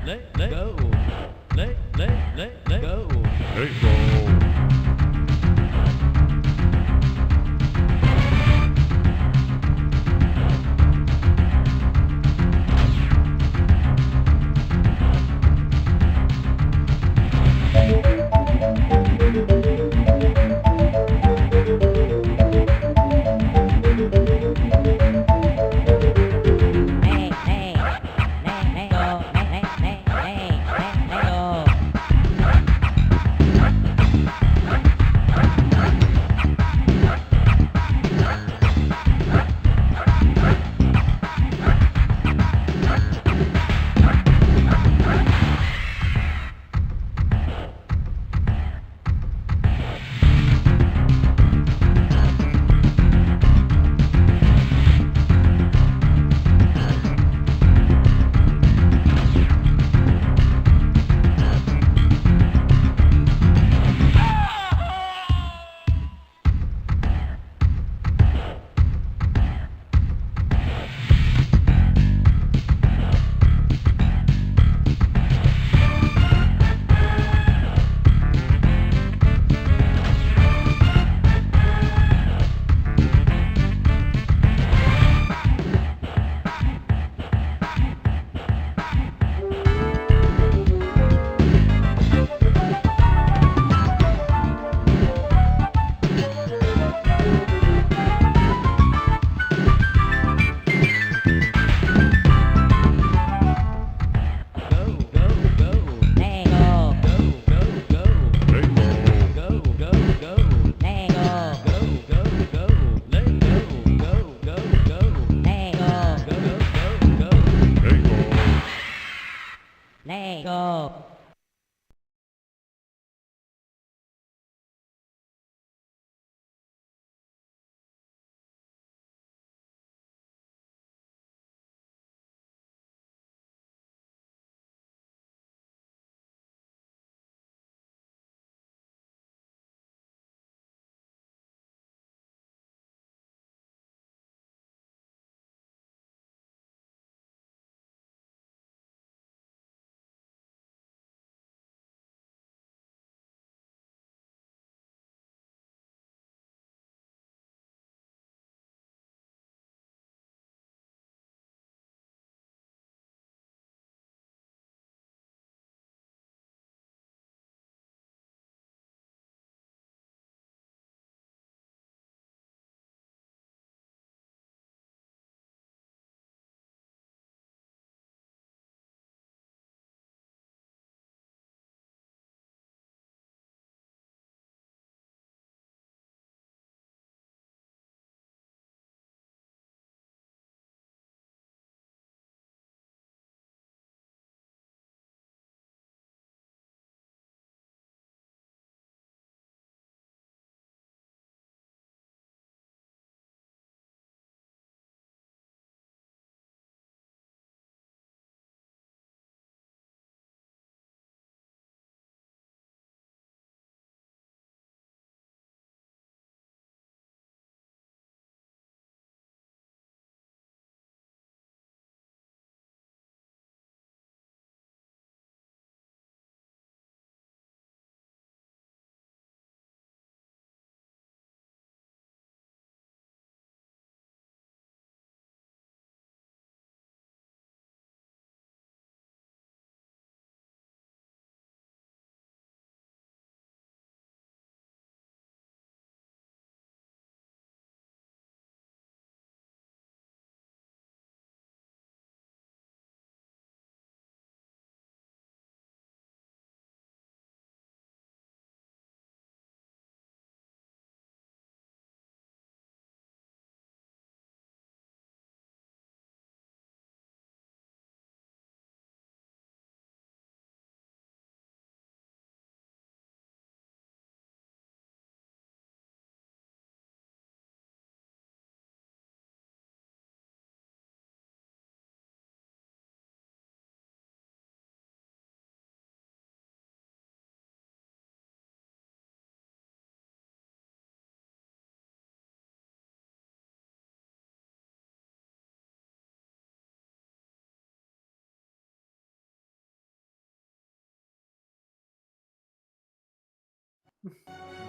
let go. Let go. Let go.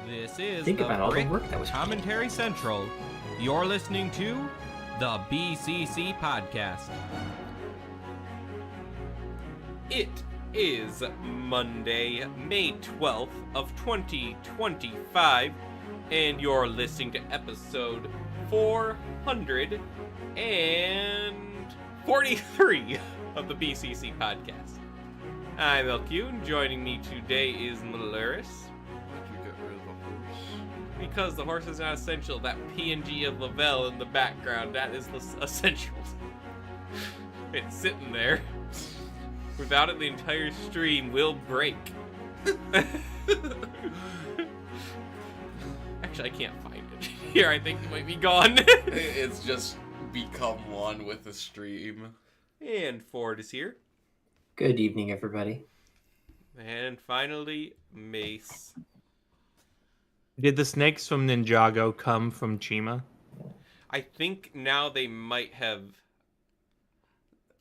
This is Think the about all the Brit work that was put in. Commentary Central. You're listening to the BCC Podcast. It is Monday, May 12th of 2025, and you're listening to episode 443 of the BCC Podcast. I'm LQ, and joining me today is Malaris. Why'd you get rid of the horse? Because the horse is not essential. That PNG of Lavelle in the background, that is the essential. It's sitting there. Without it, the entire stream will break. Actually, I can't find it. Here, I think it might be gone. It's just become one with the stream. And Ford is here. Good evening, everybody. And finally, Mace. Did the snakes from Ninjago come from Chima? I think now they might have...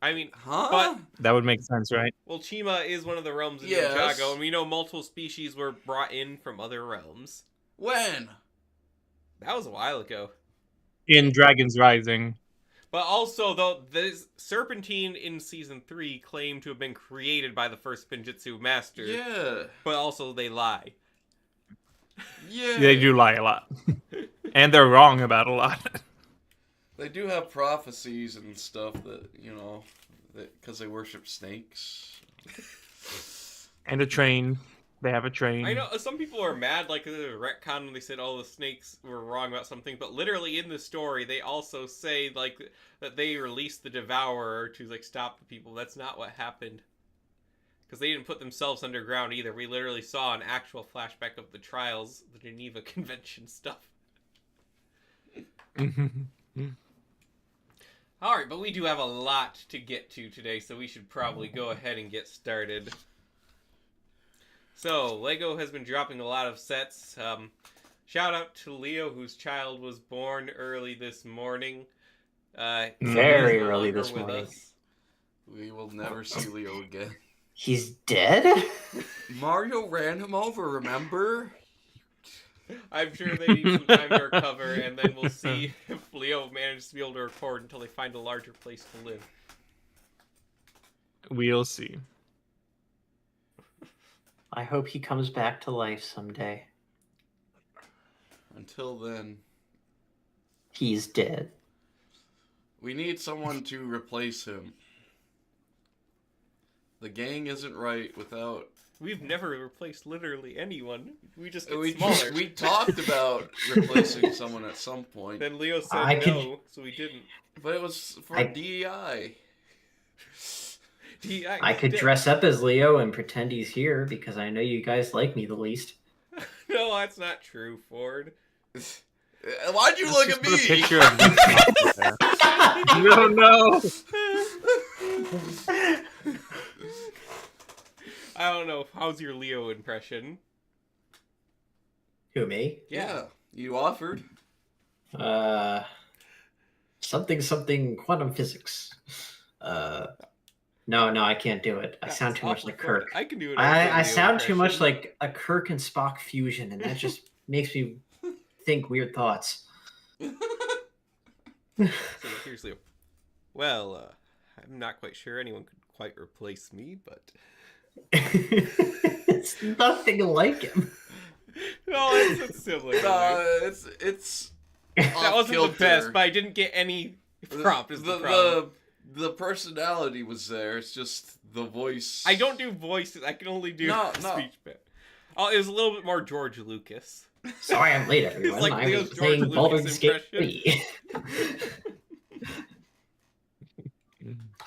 I mean, Huh? but... That would make sense, right? Well, Chima is one of the realms in Yes. Ninjago, and we know multiple species were brought in from other realms. When? That was a while ago. In Dragon's Rising. But also, though, this Serpentine in Season 3 claimed to have been created by the first Spinjitzu Master. Yeah. But also, they lie. Yeah. They do lie a lot. And they're wrong about a lot. They do have prophecies and stuff that, you know, because they worship snakes. And a train. They have a train. I know, some people are mad, like, the retcon when they said, oh, the snakes were wrong about something. But literally, in the story, they also say, like, that they released the Devourer to, like, stop the people. That's not what happened. Because they didn't put themselves underground either. We literally saw an actual flashback of the trials, the Geneva Convention stuff. Alright, but we do have a lot to get to today, so we should probably go ahead and get started. So, LEGO has been dropping a lot of sets. Shout out to Leo, whose child was born early this morning. Very He's no early longer this with morning. us. We will never see Leo again. He's dead? Mario ran him over, remember? I'm sure they need some time to recover, and then we'll see if Leo manages to be able to record until they find a larger place to live. We'll see. I hope he comes back to life someday. Until then, He's dead. we need someone to replace him. The gang isn't right without... We've never replaced literally anyone. We just get We smaller. we talked about replacing someone at some point, Then Leo said I no, could- so we didn't. but it was for I- DEI. I could dress up as Leo and pretend he's here because I know you guys like me the least. No, that's not true, Ford. Why'd you look Just at put a me? picture of Nick up there. No, no. I don't know. How's your Leo impression? Who, me? Yeah, you offered. Something quantum physics. No, I can't do it. I sound That's too much awful like Ford. Kirk. I can do it. I sound too much like a Kirk and Spock fusion, and that just makes me think weird thoughts. So here's Leo. Well, I'm not quite sure anyone could quite replace me, but It's nothing like him. no, it's similar. It's That wasn't the off-kilter. best, but I didn't get any prompt. Is the problem? The personality was there. It's just the voice. I don't do voices. I can only do No. speech bit. Oh, it was a little bit more George Lucas. Sorry I'm late, everyone. like I Leo's was George playing Lucas Baldur's Gate impression. 3.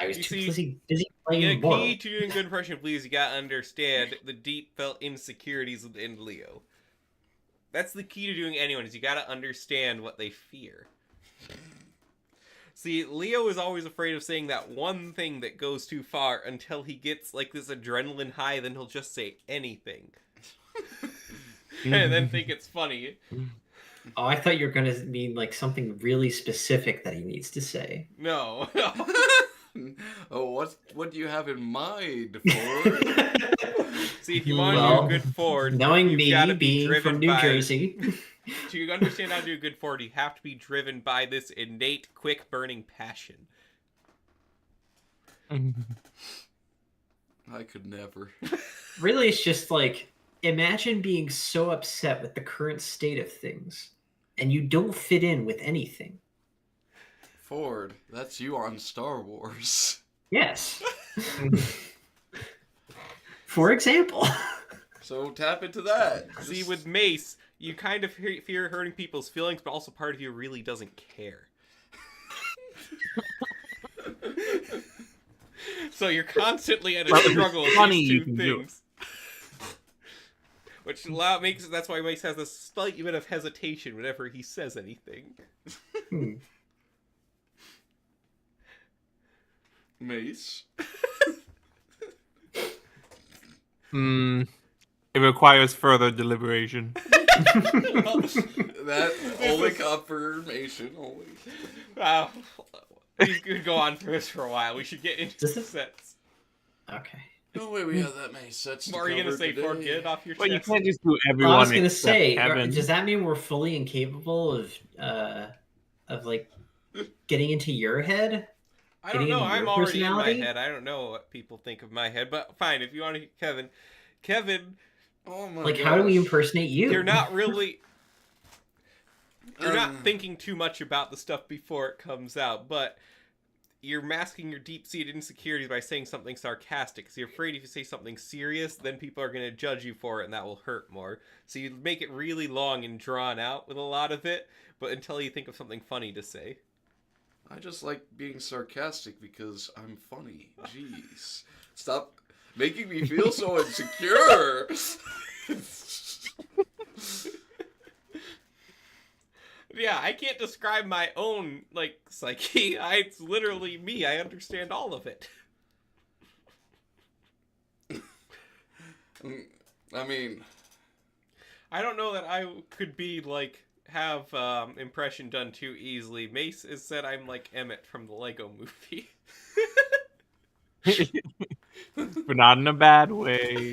I was You too see, busy The playing key World. to doing a good impression of Leo is you gotta understand the deep felt insecurities within Leo. That's the key to doing anyone, is you gotta understand what they fear. See, Leo is always afraid of saying that one thing that goes too far until he gets like this adrenaline high, then he'll just say anything. And then think it's funny. Oh, I thought you were gonna mean like something really specific that he needs to say. No. question. Oh, what do you have in mind, Ford? See, if you want Well, to do a good Ford, knowing you've me gotta be being driven from New by... Jersey. To understand how to do a good Ford, you have to be driven by this innate, quick-burning passion. I could never. Really, it's just like, imagine being so upset with the current state of things, and you don't fit in with anything. Ford, that's you on Star Wars. Yes. For example. So tap into that. See, with Mace, you kind of fear hurting people's feelings, but also part of you really doesn't care. So you're constantly at a struggle with funny these you two can do it. things. Which that's why Mace has this slight bit of hesitation whenever he says anything. Mace. It requires further deliberation. That only confirmation only. Wow. We could go on for this for a while. We should get into the sets. Okay. No way we have that many sets to What are you going to say, today. Ford? Get it off your Well, you chest. can't just do everyone. Well, I was gonna except say, Kevin. does that mean we're fully incapable of like getting into your head? I don't getting know. into I'm your already in my personality? head. I don't know what people think of my head, but fine. If you want to hear Kevin. Kevin, Oh my Like, gosh. how do we impersonate you? you're not really... You're not thinking too much about the stuff before it comes out, but you're masking your deep-seated insecurities by saying something sarcastic, because you're afraid if you say something serious, then people are going to judge you for it, and that will hurt more. So you make it really long and drawn out with a lot of it, but until you think of something funny to say. I just like being sarcastic because I'm funny. Jeez. Stop making me feel so insecure. Yeah, I can't describe my own, like, psyche. It's literally me. I understand all of it. I mean... I don't know that I could be, like, have impression done too easily. Mace has said I'm like Emmett from the Lego movie. But not in a bad way.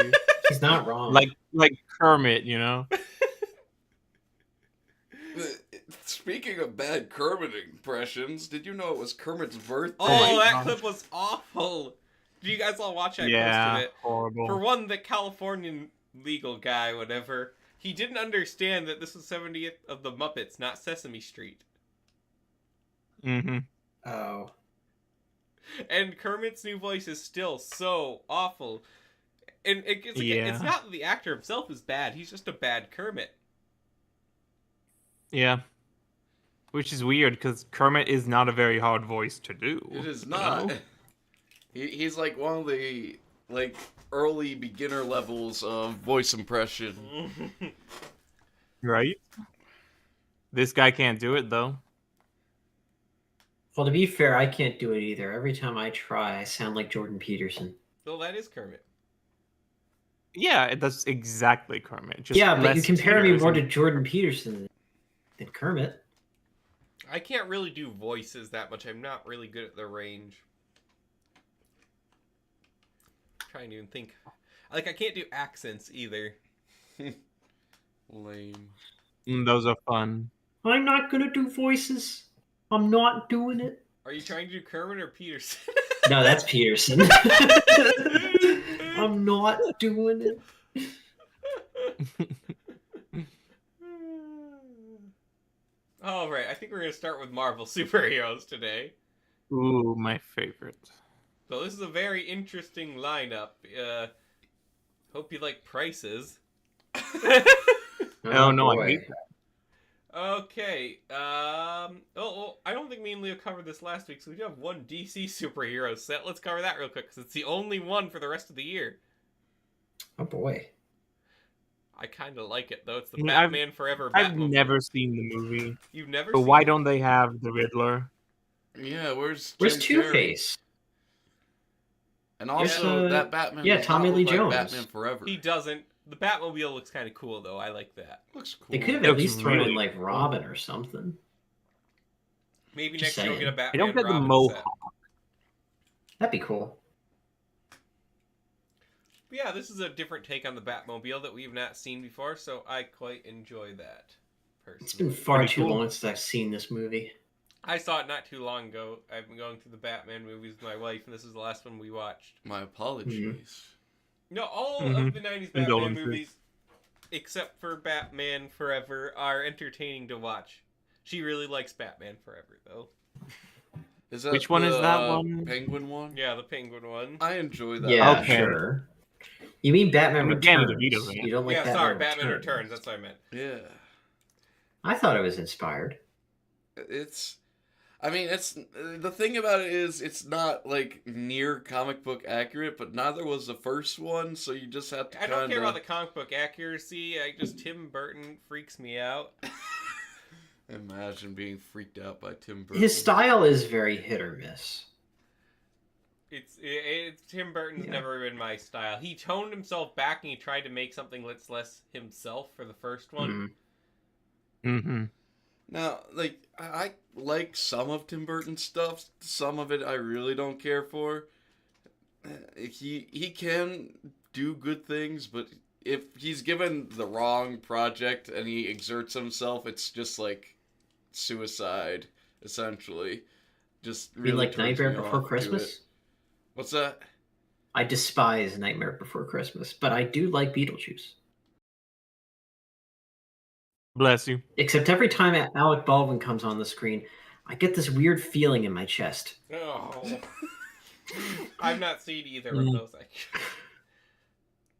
He's not wrong. Like Kermit, you know? Speaking of bad Kermit impressions, did you know it was Kermit's birthday? Oh, that gosh. clip was awful. Did you guys all watch that? Yeah, Posted it. horrible. For one, the Californian legal guy, whatever, he didn't understand that this was 70th of the Muppets, not Sesame Street. Mm-hmm. Oh. And Kermit's new voice is still so awful. And it's not that the actor himself is bad, he's just a bad Kermit. Yeah. Which is weird, because Kermit is not a very hard voice to do. It is you not. know? He's like one of the early beginner levels of voice impression. Right? This guy can't do it, though. Well, to be fair, I can't do it either. Every time I try, I sound like Jordan Peterson. Well, that is Kermit. Yeah, that's exactly Kermit. Just Yeah, but you less compare me tears more and- to Jordan Peterson than Kermit. I can't really do voices that much. I'm not really good at the range. I'm trying to even think. Like, I can't do accents either. Lame. Those are fun. I'm not gonna do voices. I'm not doing it. Are you trying to do Kermit or Peterson? No, that's Peterson. I'm not doing it. All right, I think we're going to start with Marvel superheroes today. Ooh, my favorite. So this is a very interesting lineup. Hope you like prices. Oh, no, I boy. hate that. Okay. I don't think me and Leo covered this last week, so we do have one DC superhero set. Let's cover that real quick, because it's the only one for the rest of the year. Oh boy. I kind of like it, though. It's the I've- Batman Forever I've Batmobile. never seen the movie. You've never But seen why it? don't they have the Riddler? Yeah, where's Where's Jim Carrey? Two-Face? And also, There's, that Batman yeah, does Tommy not Lee look like Jones. Batman Forever. He doesn't. The Batmobile looks kind of cool, though. I like that. Looks cool. They could have It at looks least thrown really in like Robin or something. Maybe Just next year we'll get a saying. Batman I don't get the Robin mohawk. set. That'd be cool. But yeah, this is a different take on the Batmobile that we've not seen before, so I quite enjoy that. It's been Personally, far Pretty too cool. long since I've seen this movie. I saw it not too long ago. I've been going through the Batman movies with my wife, and this is the last one we watched. My apologies. No, all Mhm. of the 90s Batman Condolences. movies, except for Batman Forever, are entertaining to watch. She really likes Batman Forever, though. Is that Which one is the, that one? Penguin one? Yeah, the Penguin one. I enjoy that. Yeah, Okay. sure. You mean Batman I'm a Danny Returns? DeVito fan. You don't like Yeah, Batman sorry, Returns? Batman Returns. That's what I meant. Yeah. I thought it was inspired. It's. I mean, it's the thing about it is it's not like near comic book accurate, but neither was the first one, so you just have to. I don't care about the comic book accuracy. Tim Burton freaks me out. Imagine being freaked out by Tim Burton. His style is very hit or miss. It's Tim Burton's Yeah. never been my style. He toned himself back and he tried to make something that's less himself for the first one. Mhm. Mm-hmm. Now, like I like some of Tim Burton's stuff. Some of it I really don't care for. He can do good things, but if he's given the wrong project and he exerts himself, it's just like suicide, essentially. Just You really mean like turns Nightmare me Before off to Christmas? it. What's that? I despise Nightmare Before Christmas, but I do like Beetlejuice. Bless you. Except every time Alec Baldwin comes on the screen, I get this weird feeling in my chest. Oh. I've not seen either of Mm. those, actually.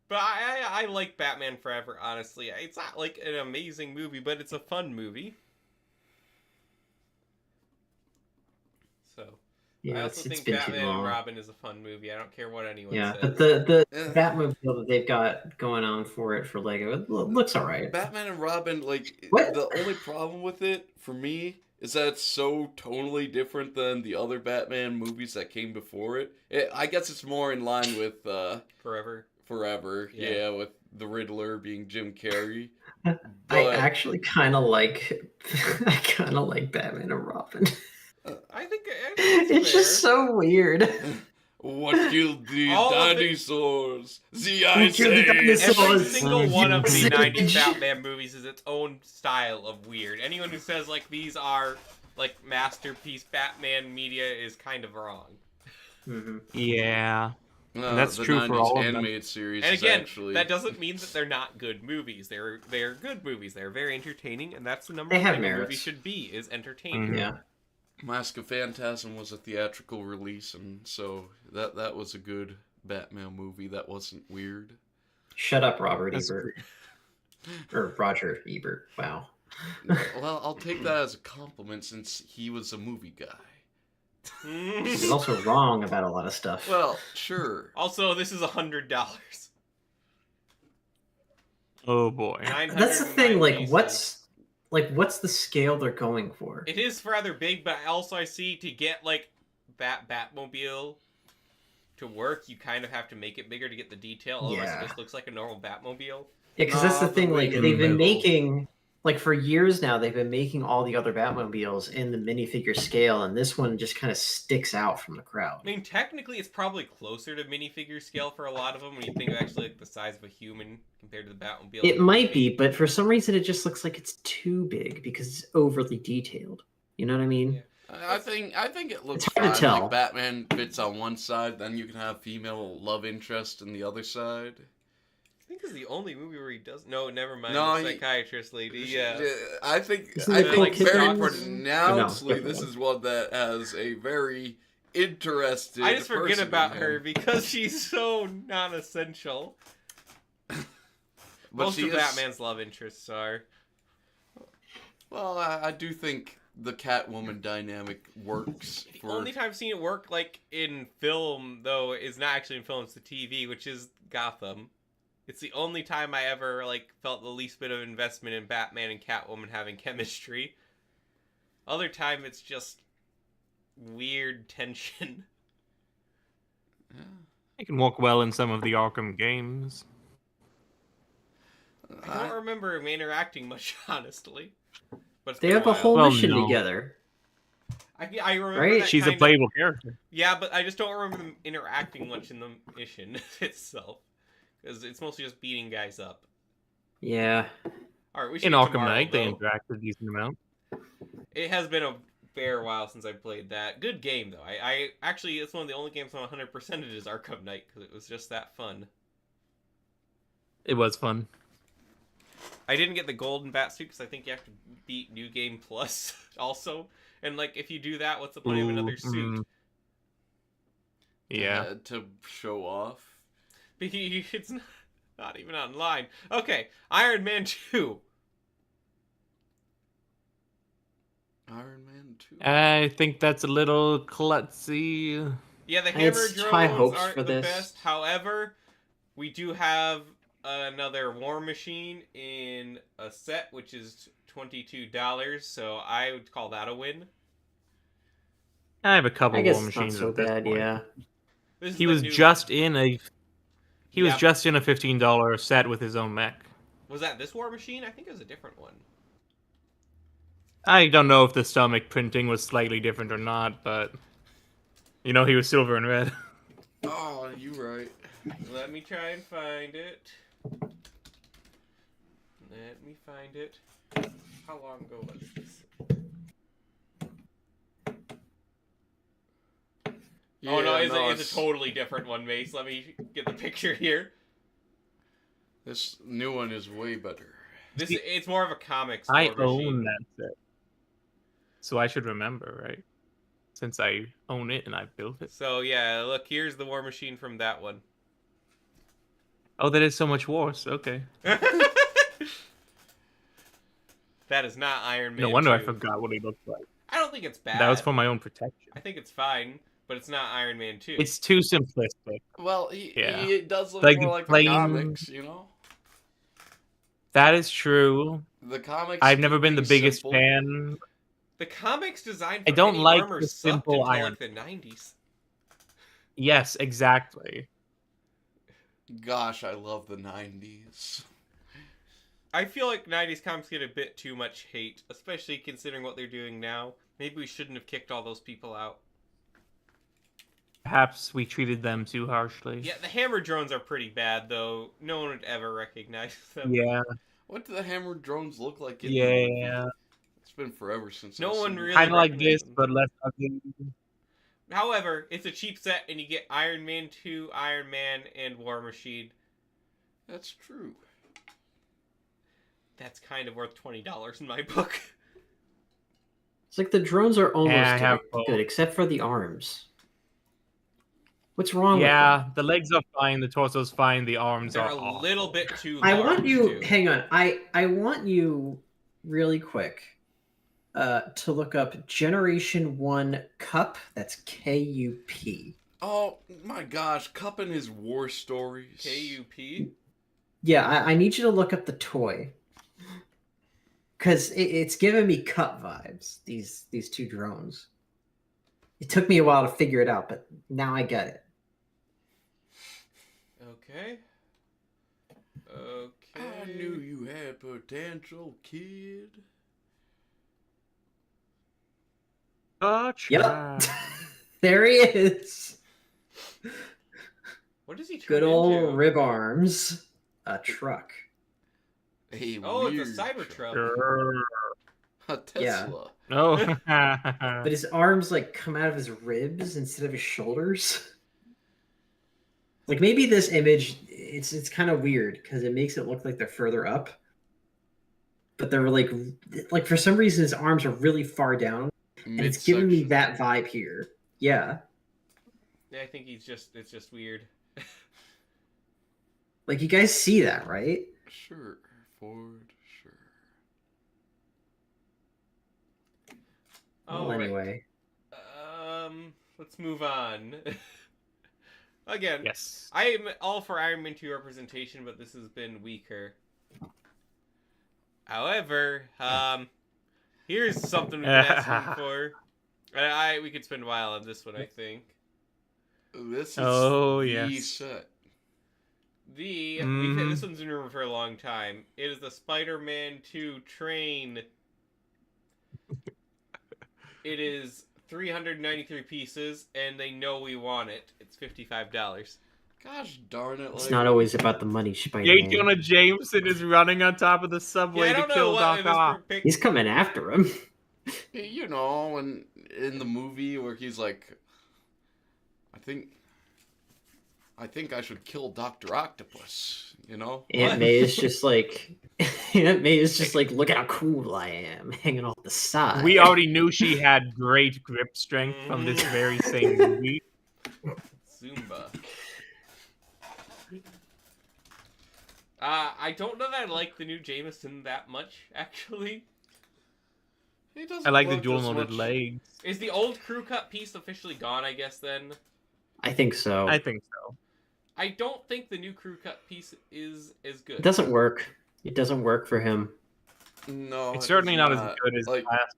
But I like Batman Forever, honestly. It's not like an amazing movie, but it's a fun movie. So, I Yeah, also it's think been Batman too and long. Robin is a fun movie. I don't care what anyone Yeah, says. but the Eh. Batmobile that they've got going on for it for Lego, it looks alright. Batman and Robin, like What? the only problem with it for me is that it's so totally different than the other Batman movies that came before it. I guess it's more in line with Forever. Forever, Yeah. yeah, with the Riddler being Jim Carrey. I But actually kind of like, I kind of like Batman and Robin. I think It's just so weird. what killed the All of it- dinosaurs? The Who Ice killed the Age. dinosaurs? Every Swords. single one of the Sage. 90s Batman movies is its own style of weird. Anyone who says, like, these are, like, masterpiece Batman media is kind of wrong. Mhm. Yeah. No, that's the true for 90s all of them. animated series And is again, actually... that doesn't mean that they're not good movies. They're good movies. They're very entertaining, and that's the number They one have thing a movie merits. should be, is entertaining. Mhm. Yeah. Mask of Phantasm was a theatrical release, and so that was a good Batman movie that wasn't weird. Shut up, Robert That's Ebert. Or Roger Ebert. Wow. Well, I'll take that as a compliment since he was a movie guy. He's also wrong about a lot of stuff. Well, sure. Also, this is $100. Oh boy. That's the thing. 909 Like, pieces. what's the scale they're going for? It is rather big, but also I see to get like Batmobile to work, you kind of have to make it bigger to get the detail. Otherwise, Yeah. it just looks like a normal Batmobile. Yeah, because that's the No, thing. the Like, ring in they've the been middle. making, like, for years now, they've been making all the other Batmobiles in the minifigure scale, and this one just kind of sticks out from the crowd. I mean, technically, it's probably closer to minifigure scale for a lot of them when you think of actually like the size of a human compared to the Batmobile. It might be, but for some reason, it just looks like it's too big because it's overly detailed. You know what I mean? Yeah. I think it looks It's hard fine. to tell. Like Batman fits on one side, then you can have female love interest in the other side. I think this is the only movie where he does. No, never mind. No, the he- psychiatrist lady. Yeah. I think Isn't I it think Nicole very Kidman's- pronouncedly No, this different is one that has a very interested. I just forget person about in her him. because she's so non-essential. But Most she of is- Batman's love interests are. Well, I do think the Catwoman dynamic works. The For only time I've seen it work, like in film, though, is not actually in film; it's the TV, which is Gotham. It's the only time I ever like felt the least bit of investment in Batman and Catwoman having chemistry. Other time, it's just weird tension. Yeah. It can work well in some of the Arkham games. I don't remember him interacting much, honestly. But it's They been have a while. whole Well, mission no. together. I remember Right? that She's a kind of- playable character. Yeah, but I just don't remember them interacting much in the mission itself. Because it's mostly just beating guys up. Yeah. Alright, we should In get to Arkham Marvel, Knight, they though. interact a decent amount. It has been a fair while since I played that. Good game, though. I actually, it's one of the only games on 100%ed is Arkham Knight, because it was just that fun. It was fun. I didn't get the golden bat suit, because I think you have to beat New Game Plus, also. And, like, if you do that, what's the point of another suit? Yeah. To show off. It's not even online. Okay, Iron Man 2. Iron Man 2. I think that's a little klutzy. Yeah, the I had hammer such high drones hopes aren't for the this. best. However, we do have another War Machine in a set, which is $22. So I would call that a win. I have a couple I guess War it's not Machines so at this bad, point. yeah. This is He the was new- just in a Yeah. $15 set with his own mech. Was that this War Machine? I think it was a different one. I don't know if the stomach printing was slightly different or not, but you know he was silver and red. Oh, you right. Let me try and find it. Let me find it. How long ago was this? Oh no, it's a totally different one, Mace. Let me get the picture here. This new one is way better. It's more of a comics. I War Machine. own that set, so I should remember, right? Since I own it and I built it. So yeah, look, here's the War Machine from that one. Oh, that is so much worse. Okay. That is not Iron Man. No wonder 2. I forgot what he looked like. I don't think it's bad. That was for my own protection. I think it's fine, but it's not Iron Man 2. It's too simplistic. Well, he Yeah. does look Like more like plain- the comics, you know? That is true. The comics. I've never been the keep biggest simple. fan. The comics design for I don't any like armor the sucked simple until iron. like the 90s. Yes, exactly. Gosh, I love the 90s. I feel like 90s comics get a bit too much hate, especially considering what they're doing now. Maybe we shouldn't have kicked all those people out. Perhaps we treated them too harshly. Yeah, the hammer drones are pretty bad, though. No one would ever recognize them. Yeah. What do the hammered drones look like in the movie? Yeah. It's been forever since No I've one seen it. really- Kind of like recognize this, them. but less ugly. However, it's a cheap set, and you get Iron Man 2, Iron Man, and War Machine. That's true. That's kind of worth $20 in my book. It's like the drones are almost Yeah, I have both. good, except for the arms. What's wrong with them? Yeah, the legs are fine, the torso's fine, the arms They're are a awful. little bit too I large, want you. too. Hang on. I want you really quick to look up Generation 1 Cup. That's KUP. Oh my gosh, Cup and his war stories. KUP? Yeah, I need you to look up the toy. Because it's giving me Cup vibes, these two drones. It took me a while to figure it out, but now I get it. Okay. Okay. I knew you had potential, kid. Gotcha. Yep. There he is. What does he turn Good old into? rib arms. A truck. A Oh, weird it's a Cybertruck. Grrr. A Tesla. Oh. But his arms like come out of his ribs instead of his shoulders. Like maybe this image, it's kind of weird because it makes it look like they're further up, but they're like for some reason his arms are really far down, and it's giving me Midsection. that vibe here. Yeah, Yeah, I think it's just weird. like you guys see that, right? Sure, Ford, sure. Well, Alright. anyway, Let's move on. Again, Yes. I am all for Iron Man 2 representation, but this has been weaker. However, here's something we've been asking for. We could spend a while on this one, I think. This is Oh, the yes. set. We've Mhm. had this one's been rumored for a long time. It is the Spider-Man 2 train. It is 393 pieces, and they know we want it. It's $55. Gosh darn it! It's Like, not always about the money, J. Spider-Man. Jonah Jameson is running on top of the Yeah, subway I to don't know kill what Doc in this Ock. He's coming after him. you know, when in the movie where he's like, I think I should kill Dr. Octopus. You know. Aunt May is just like, Aunt May is just like, look how cool I am, hanging off the side. We already knew she had great grip strength from this very same movie. Zumba. I don't know that I like the new Jameson that much, actually. He doesn't I like the look dual as molded much- legs. Is the old crew cut piece officially gone, I guess, then? I think so. I think so. I don't think the new crew cut piece is as good. It doesn't work. It doesn't work for him. No, It's it certainly does not as good as like last.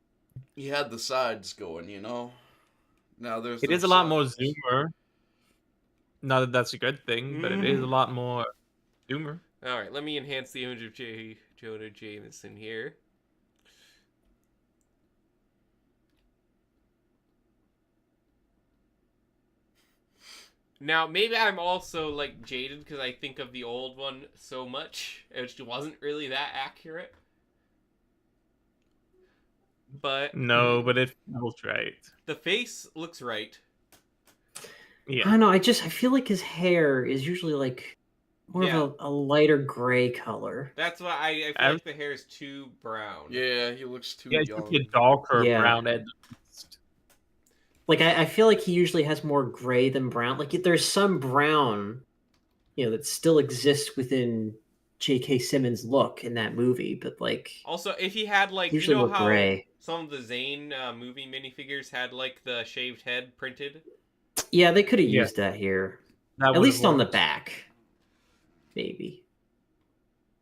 he had the sides going. You know. Now there's. It no is a lot more sides. zoomer. Not that that's a good thing, but it is a lot more zoomer. Alright, let me enhance the image of Jonah Jameson here. Now, maybe I'm also, like, jaded because I think of the old one so much, which wasn't really that accurate. But No, but it feels right. the face looks right. I Yeah. don't know. I feel like his hair is usually like more Yeah. of a lighter gray color. That's why I feel I- like the hair is too brown. Yeah, he looks too Yeah, it's young. like a darker Yeah. brown edge. Like I feel like he usually has more gray than brown. Like there's some brown, that still exists within J.K. Simmons' look in that movie, but like Also, if he had, like, usually you know look how gray. some of the Zane movie minifigures had, like, the shaved head printed? Yeah, they could have Yeah. used that here. That At would've least on the worked. back. Maybe.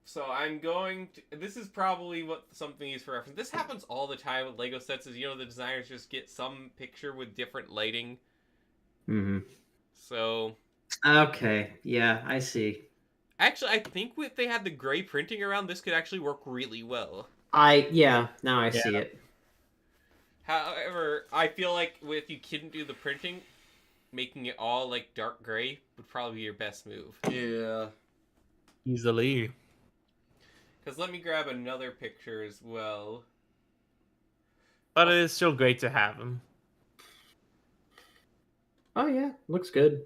So I'm going to... This is probably what something is for reference. This happens all the time with Lego sets, is, the designers just get some picture with different lighting. Hmm. So... Okay. Yeah, I see. Actually, I think if they had the gray printing around, this could actually work really well. Now I Yeah. see it. However, I feel like if you couldn't do the printing, making it all, like, dark gray would probably be your best move. Yeah. Easily. Because let me grab another picture as well. But it is still great to have him. Oh yeah, looks good.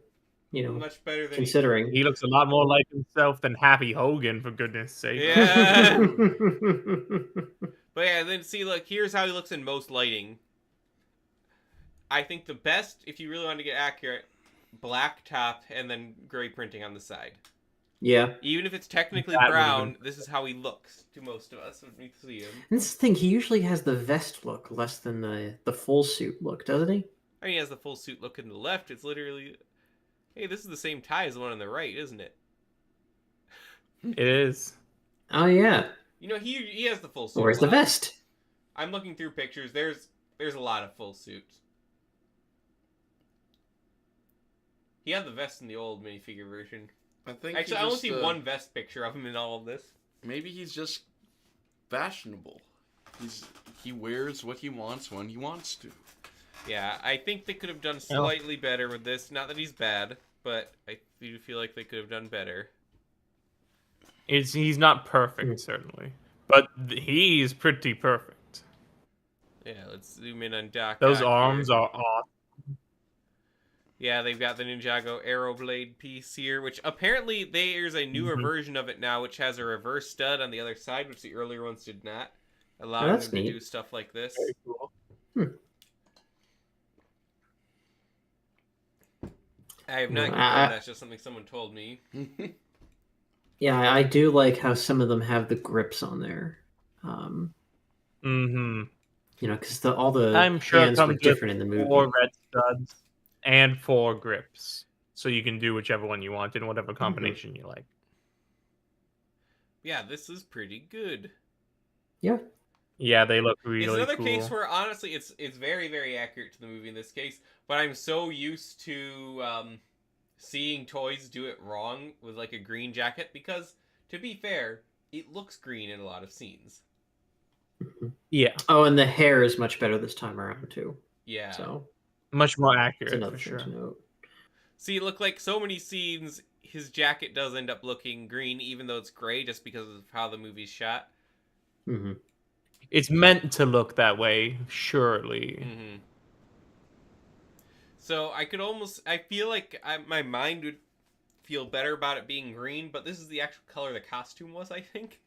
Much better than... Considering. He looks a lot more like himself than Happy Hogan, for goodness sake. Yeah. But yeah, then see, look, here's how he looks in most lighting. I think the best, if you really want to get accurate, black top and then gray printing on the side. Yeah. Even if it's technically That would've brown, this is how he looks to most of us when we see him. And this is the thing, he usually has the vest look less than the full suit look, doesn't he? I mean, he has the full suit look in the left. It's literally, hey, this is the same tie as the one on the right, isn't it? It is. Oh yeah. He has the full suit. Where's a the lot. vest? I'm looking through pictures. There's a lot of full suits. He had the vest in the old minifigure version. I think. Actually, I only see one vest picture of him in all of this. Maybe he's just fashionable. He wears what he wants when he wants to. Yeah, I think they could have done slightly better with this. Not that he's bad, but I do feel like they could have done better. He's not perfect, certainly. But he's pretty perfect. Yeah, let's zoom in on Doc. Those Ock arms here. are awesome. Yeah, they've got the Ninjago Arrow Blade piece here, which apparently there's a newer version of it now, which has a reverse stud on the other side, which the earlier ones did not. Allowing that's them to neat. do stuff like this. Very cool. I have not No, confirmed that's just something someone told me. Yeah, I do like how some of them have the grips on there. Mm-hmm. Because all the I'm sure it hands were comes with different in the movie. 4 red studs and 4 grips. So you can do whichever one you want in whatever combination you like. Yeah, this is pretty good. Yeah. Yeah, they look really It's another cool. case where honestly it's very, very accurate to the movie in this case, but I'm so used to seeing toys do it wrong with like a green jacket because, to be fair, it looks green in a lot of scenes. Yeah. Oh, and the hair is much better this time around too. Yeah. So Much more it's accurate another for thing sure. to note. See, look, like so many scenes, his jacket does end up looking green, even though it's gray, just because of how the movie's shot. Hmm. It's meant to look that way, surely. Mm-hmm. So I feel like my mind would feel better about it being green, but this is the actual color the costume was, I think.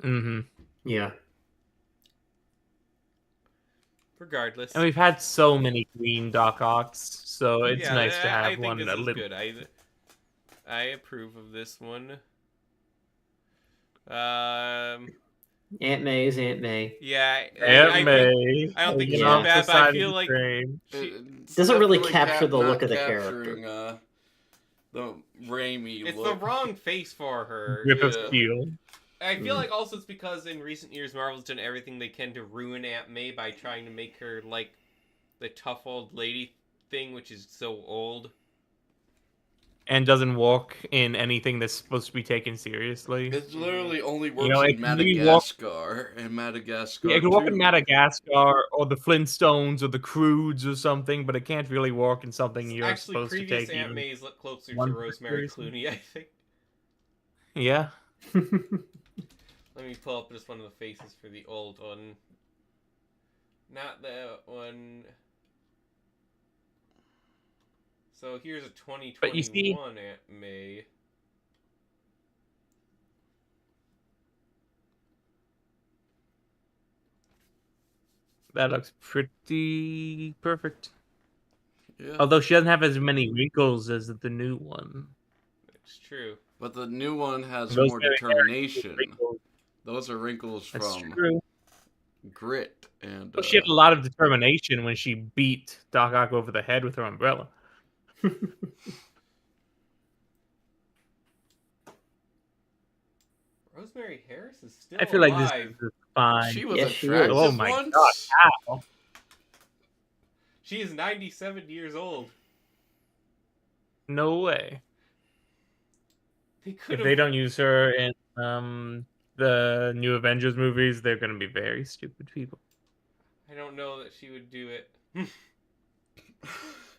Mm-hmm. Yeah. Regardless. And we've had so many green Doc Ocks, so it's Yeah, nice to I have think one this a is little. good. I approve of this one. Um, Aunt May is Aunt May. yeah, Aunt I think May, I don't think hanging she's off Yeah. the bad, but I side of feel the like train. she. It's Doesn't really definitely capture the not look of the capturing, character. the Rami It's look. the wrong face for her. Grip of Yeah. steel. I feel Mm. like also it's because in recent years Marvel's done everything they can to ruin Aunt May by trying to make her like the tough old lady thing, which is so old. And doesn't walk in anything that's supposed to be taken seriously. It literally only You works know, it in can really walk. Madagascar and Madagascar Yeah, it can walk in too. Madagascar or the Flintstones or the Croods or something, but it can't really walk in something you're Actually, supposed to previous take Aunt even May's look closer to one Rosemary seriously. Clooney, I think. Yeah. Let me pull up just one of the faces for the old one. Not that one. So here's a But you see, 2021 Aunt May. that looks pretty perfect. Yeah, Although she doesn't have as many wrinkles as the new one. It's true. but the new one has Those more very determination. wrinkles. Those are wrinkles That's from true. grit and But she had a lot of determination when she beat Doc Ock over the head with her umbrella. Rosemary Harris is still I feel like this alive. is fine. she was Yes, she is. attractive Oh my once. god, how? She is 97 years old. No way. They could If have. they don't use her in the new Avengers movies, they're gonna be very stupid people. I don't know that she would do it.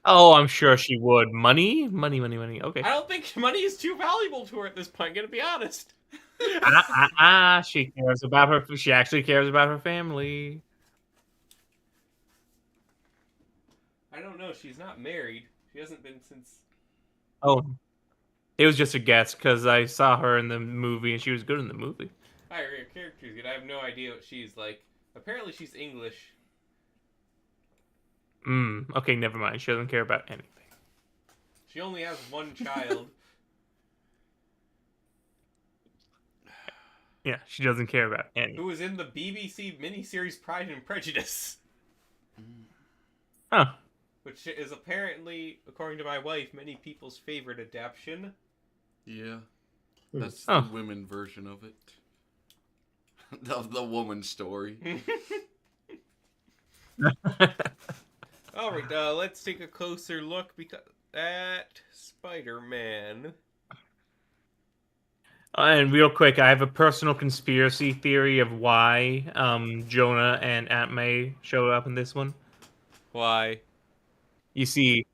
Oh, I'm sure she would. Money? Money, money, money. Okay. I don't think money is too valuable to her at this point, gonna be honest. She cares about her. She actually cares about her family. I don't know. She's not married. She hasn't been since. Oh, it was just a guess because I saw her in the movie and she was good in the movie. Her character's good. I have no idea what she's like. Apparently, she's English. Okay, never mind. She doesn't care about anything. She only has one child. Yeah, she doesn't care about anything. Who was in the BBC miniseries Pride and Prejudice. Huh. Which is apparently, according to my wife, many people's favorite adaptation. Yeah, Hmm. that's Oh. the women version of it. the woman story. Alright, let's take a closer look at Spider-Man. And real quick, I have a personal conspiracy theory of why Jonah and Aunt May showed up in this one. Why? You see,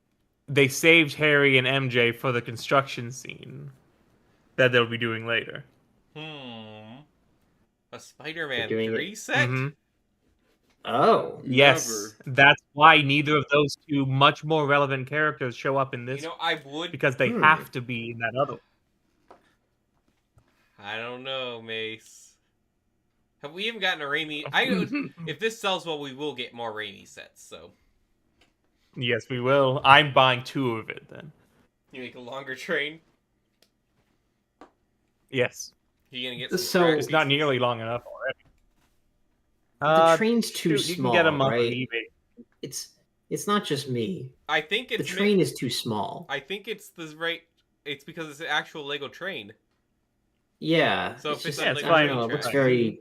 they saved Harry and MJ for the construction scene that they'll be doing later. A Spider-Man They're doing 3 set? Mhm. Oh. Yes, that's why neither of those two much more relevant characters show up in this You know, I would... because they have to be in that other one. I don't know, Mace. Have we even gotten a Raimi... If this sells well, we will get more Raimi sets, so... Yes, we will. I'm buying 2 of it then. You make a longer train? Yes. You're gonna get some So- track It's not pieces? nearly long enough already. The train's too shoot, you small, can get them on right? eBay. It's not just me. I think The it's... train is too small. I think it's the right... It's because it's an actual Lego train. Yeah. So if it's just, on it's Lego I fine. don't know, train it looks track. very.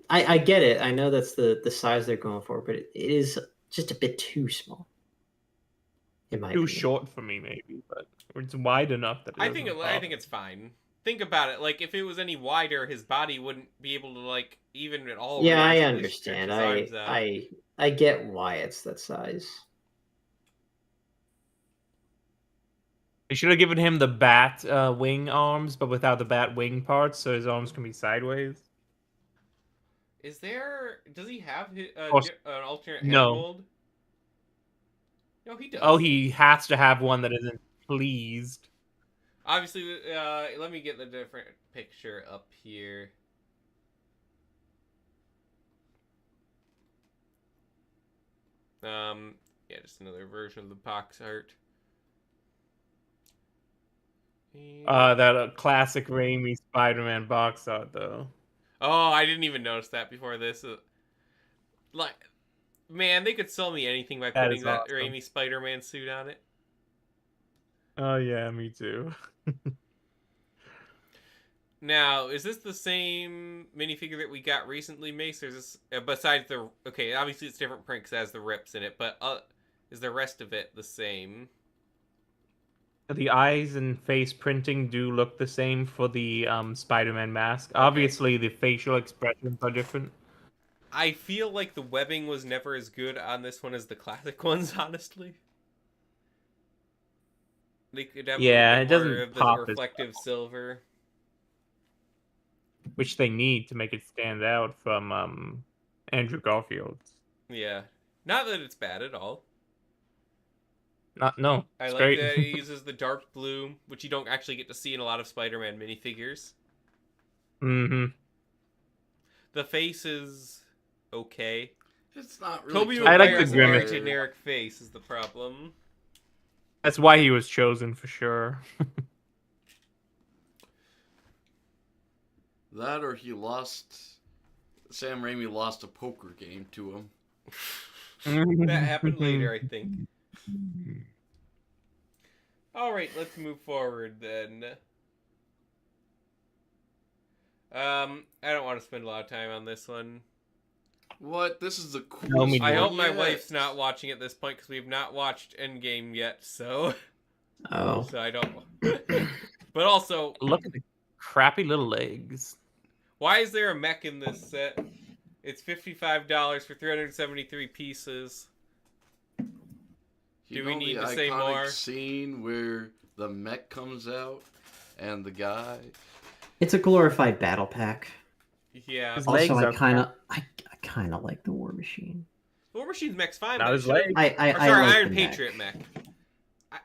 I get it. I know that's the size they're going for, but it is just a bit too small. In my Too opinion. short for me, maybe, but it's wide enough that it I think doesn't I bother. think it's fine. Think about it. Like, if it was any wider, his body wouldn't be able to, like, even at all... Yeah, I realistically stretch understand. his arms out. I get why it's that size. They should have given him the bat wing arms, but without the bat wing parts, so his arms can be sideways. Is there? Does he have Or- an alternate head no. mold? No, he does. Oh, he has to have one that isn't pleased. Obviously, let me get the different picture up here. Yeah, just another version of the box art. That classic Raimi Spider-Man box art, though. Oh, I didn't even notice that before this. Like, man, they could sell me anything by That putting is that awesome. Raimi Spider-Man suit on it. Oh yeah, me too. Now, is this the same minifigure that we got recently, Mace? Or is this besides the? Okay, obviously it's different print because it has the rips in it, but is the rest of it the same? The eyes and face printing do look the same for the Spider-Man mask. Okay. Obviously, the facial expressions are different. I feel like the webbing was never as good on this one as the classic ones, honestly. They could have Yeah, a it little bit more doesn't of the pop as reflective silver. which they need to make it stand out from Andrew Garfield. Yeah. Not that it's bad at all. No, I it's like great. that it uses the dark blue, which you don't actually get to see in a lot of Spider-Man minifigures. Mm-hmm. The face is okay. It's not really. Tobey I like the Maguire's a very grimace. generic face is the problem. That's why he was chosen for sure. That or he lost. Sam Raimi lost a poker game to him. That happened later, I think. Alright, let's move forward then. I don't want to spend a lot of time on this one. What? This is the coolest. No, me I neither. hope my yet. wife's not watching at this point because we've not watched Endgame yet, so Oh. so I don't. But also, Look at the crappy little legs. why is there a mech in this set? It's $55 for 373 pieces. You Do we know need the to say iconic more? Scene where the mech comes out and the guy. It's a glorified battle pack. Yeah, His Also, legs I are kind of like the War Machine. War Machine's mech's fine. Not but it his should've- legs. I Or sorry, like Iron the Patriot mech.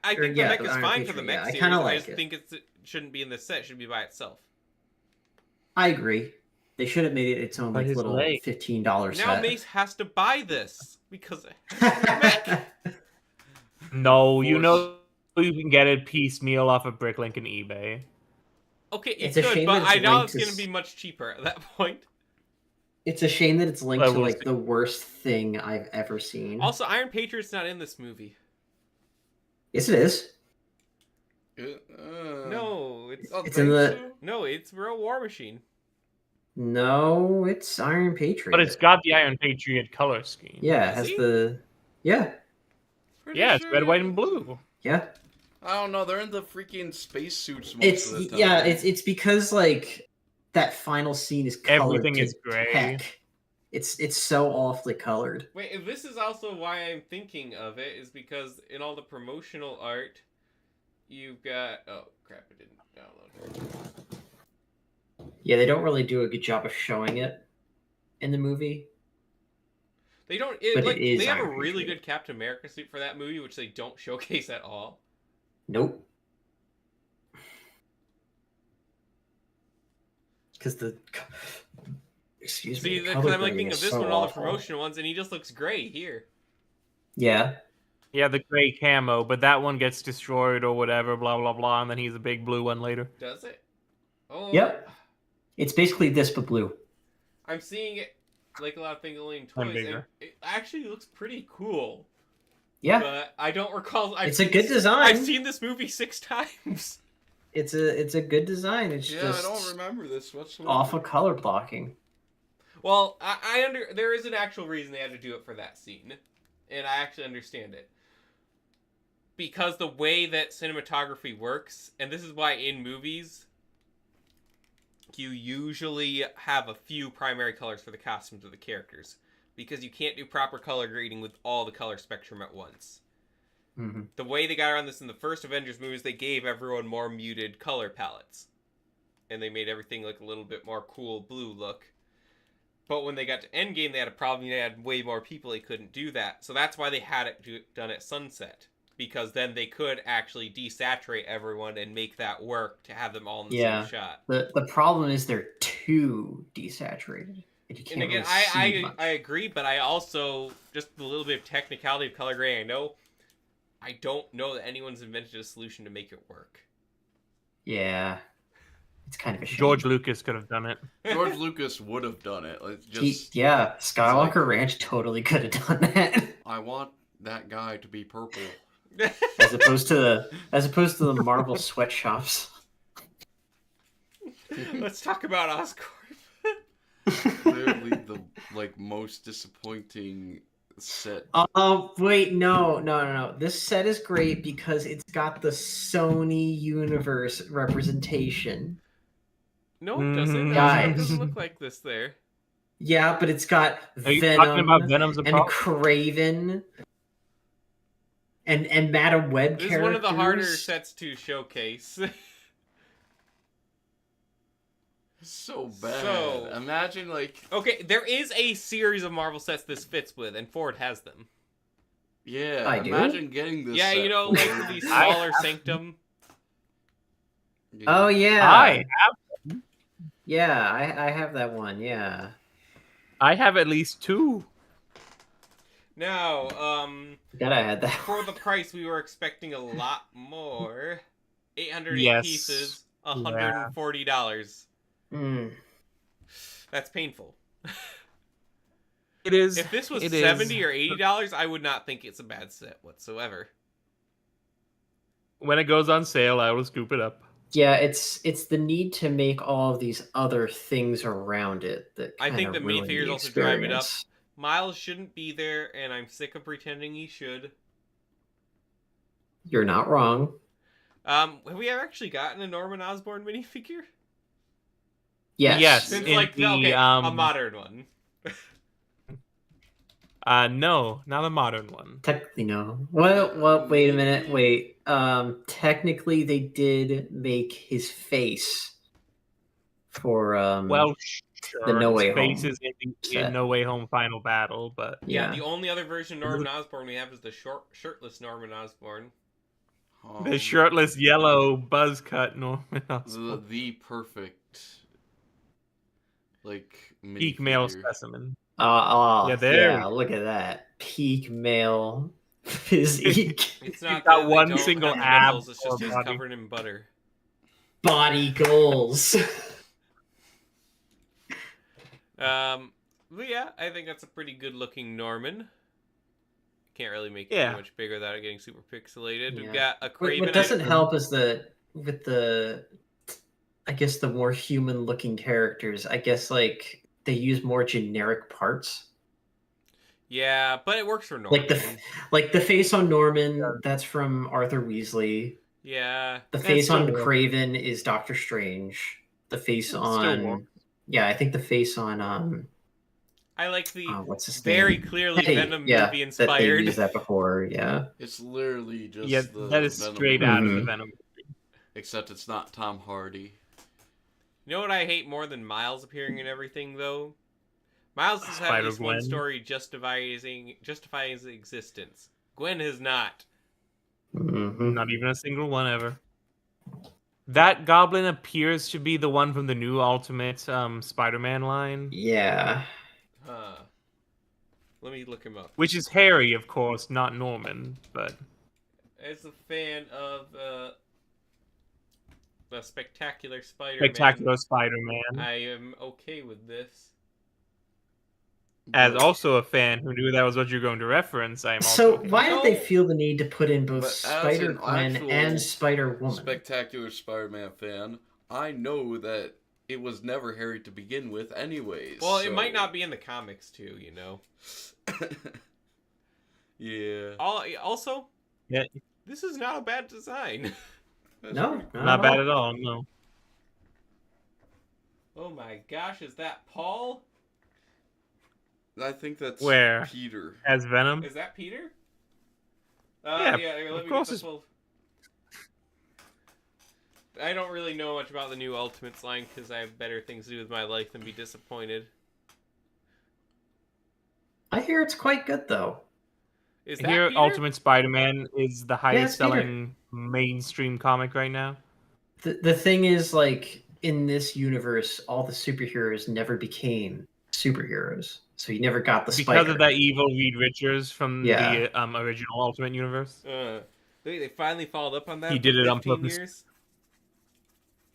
I Or, think yeah, the mech the is Iron fine for the Patriot, mech yeah, I series. kinda I like just it. think it shouldn't be in this set. It should be by itself. I agree. They should have made it its own But like his little leg- $15 Now set. Mace has to buy this because it has the mech. No, you Force. know you can get it piecemeal off of Bricklink and eBay. Okay, It's you a could, shame but that I it's doubt linked it's to going to be much cheaper at that point. It's a shame that it's linked Well, to we'll like see. the worst thing I've ever seen. Also, Iron Patriot's not in this movie. Yes, it is. No, it's don't It's in think the- so? no, it's real War Machine. No, it's Iron Patriot. But it's got the Iron Patriot color scheme. yeah, it Does has he? the Pretty Yeah, it's red, sure. white, and blue. yeah. I don't know. They're in the freaking spacesuits most It's of the time. yeah, it's because like that final scene is colored Everything to is gray. heck. It's so awfully colored. Wait, and this is also why I'm thinking of it, is because in all the promotional art, you've got... Oh, crap, it didn't download. Yeah, they don't really do a good job of showing it in the movie. They don't... But like, it is they have a Iron really Patriot. good Captain America suit for that movie, which they don't showcase at all. Nope. Because the excuse me. See, the because color I'm like grading thinking of is this so one, all the awful. promotional ones, and he just looks gray here. Yeah. Yeah, the gray camo, but that one gets destroyed or whatever, blah blah blah, and then he's a big blue one later. Does it? Oh. Yep. It's basically this but blue. I'm seeing it like a lot of things only in And toys, and bigger. it actually looks pretty cool. Yeah. But I don't recall. It's a good design. I've seen this movie 6 times. It's a good design. It's Yeah, just I don't remember this whatsoever. awful color blocking. Well, there is an actual reason they had to do it for that scene, and I actually understand it. Because the way that cinematography works, and this is why in movies, you usually have a few primary colors for the costumes of the characters. because you can't do proper color grading with all the color spectrum at once. Mm-hmm. The way they got around this in the first Avengers movies, they gave everyone more muted color palettes. And they made everything like a little bit more cool blue look. But when they got to Endgame, they had a problem. They had way more people. They couldn't do that. So that's why they had it done at sunset. Because then they could actually desaturate everyone and make that work to have them all in the same shot. The problem is they're too desaturated. And you can't And again, really see much. I agree, but I also, just a little bit of technicality of color grading, I don't know that anyone's invented a solution to make it work. Yeah. It's kind of a shame. George Lucas could have done it. George Lucas would have done it. Like, Skywalker Ranch totally could have done that. I want that guy to be purple. as opposed to the Marvel sweatshops. Let's talk about Oscorp. Clearly the most disappointing set. Oh, wait, no. This set is great because it's got the Sony universe representation. No, it doesn't. Guys. It doesn't look like this there. Yeah, but it's got Are you Venom talking about Venom's a and problem? Craven and Madam Web This characters. is one of the harder sets to showcase. So bad. So- Imagine Okay, there is a series of Marvel sets this fits with, and Ford has them. yeah. I do? Imagine getting this. Yeah, set you know, for- like the smaller Sanctum. Yeah. Oh yeah, I yeah, I have that one. Yeah, have at least 2. Now, gotta add that. for the price, we were expecting a lot more. 808 Yes. pieces, $140. Mm. That's painful. It is. If this was it $70 is. or $80, I would not think it's a bad set whatsoever. When it goes on sale, I will scoop it up. Yeah, it's the need to make all of these other things around it that I think kinda the main ruin figures the also drive it up. experience. Miles shouldn't be there, and I'm sick of pretending he should. You're not wrong. Have we ever actually gotten a Norman Osborn minifigure? Yes. Yes. Since In like the, a modern one. No, not a modern one. Technically, no. Well, wait a minute. Wait. Technically, they did make his face for Well, sure. the No Way his face Home is in set. No Way Home Final Battle, but Yeah, yeah. the only other version of Norman Osborn we have is the shirtless Norman Osborn. the shirtless yellow buzz cut Norman Osborn. the perfect Peak male minifigure. specimen. Yeah, there. look at that peak male physique, It's not got that they one don't single have ab nipples, it's just or he's body. covered in butter. body goals. But yeah, I think that's a pretty good looking Norman. Can't really make it Yeah. too much bigger without it getting super pixelated. Yeah. We've got a Craven. What doesn't help is I guess the more human looking characters. I guess they use more generic parts. Yeah, but it works for Norman. Like the face on Norman, that's from Arthur Weasley. Yeah. The That face still on works. Craven is Doctor Strange. The face Still on works. yeah, I think the face on I like the what's his very name? clearly Teddy, Venom yeah, movie that they inspired. used that before. Yeah, It's literally just Yeah, the that is Venom straight movie, out of the Mhm. Venom. except it's not Tom Hardy. You know what I hate more than Miles appearing in everything, though? Miles has had at least one Spider-Gwen. story justifying his existence. Gwen has not. Mhm. Not even a single one ever. That goblin appears to be the one from the new Ultimate Spider-Man line, Yeah. Huh. Let me look him up. which is Harry, of course, not Norman. But As a fan of the Spectacular Spider-Man, Spectacular Spider-Man. I am okay with this. As But- also a fan who knew that was what you're going to reference, I am also. So okay. why did they feel the need to put in both But as an Spider-Gwen actual and Spider-Woman? Spectacular Spider-Man fan, I know that it was never Harry to begin with anyways. Well, it so- might not be in the comics, too, you know? Yeah. Also, Yeah, this is not a bad design. That's No, pretty cool. not bad at all. No. Oh my gosh, is that Paul? I think that's Where? Peter. As Venom. Is that Peter? Yeah, Here, let of me course get the it's- full... I don't really know much about the new Ultimates line because I have better things to do with my life than be disappointed. I hear it's quite good though. Is that Here, Peter? Ultimate Spider-Man is the highest it's Peter. selling mainstream comic right now. The thing is, like, in this universe, all the superheroes never became superheroes. So you never got the Because spider. of that evil Reed Richards from Yeah. the original Ultimate Universe. They finally followed up on that. He after did it on 15 purpose. years.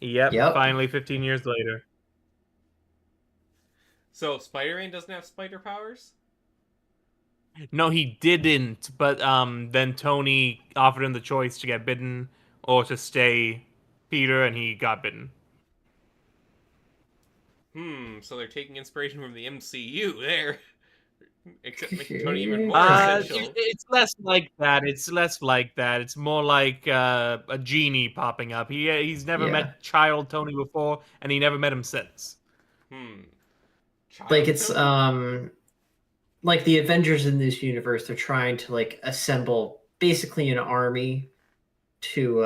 Yep, finally 15 years later. So Spider-Man doesn't have spider powers? No, he didn't, but then Tony offered him the choice to get bitten or to stay Peter, and he got bitten. So they're taking inspiration from the MCU there. Except making Tony even more Uh, essential. It's less like that. It's less like that. It's more like a genie popping up. He's never Yeah. met Child Tony before, and he never met him since. Child Like, it's Tony? like the Avengers in this universe, they're trying to like assemble basically an army to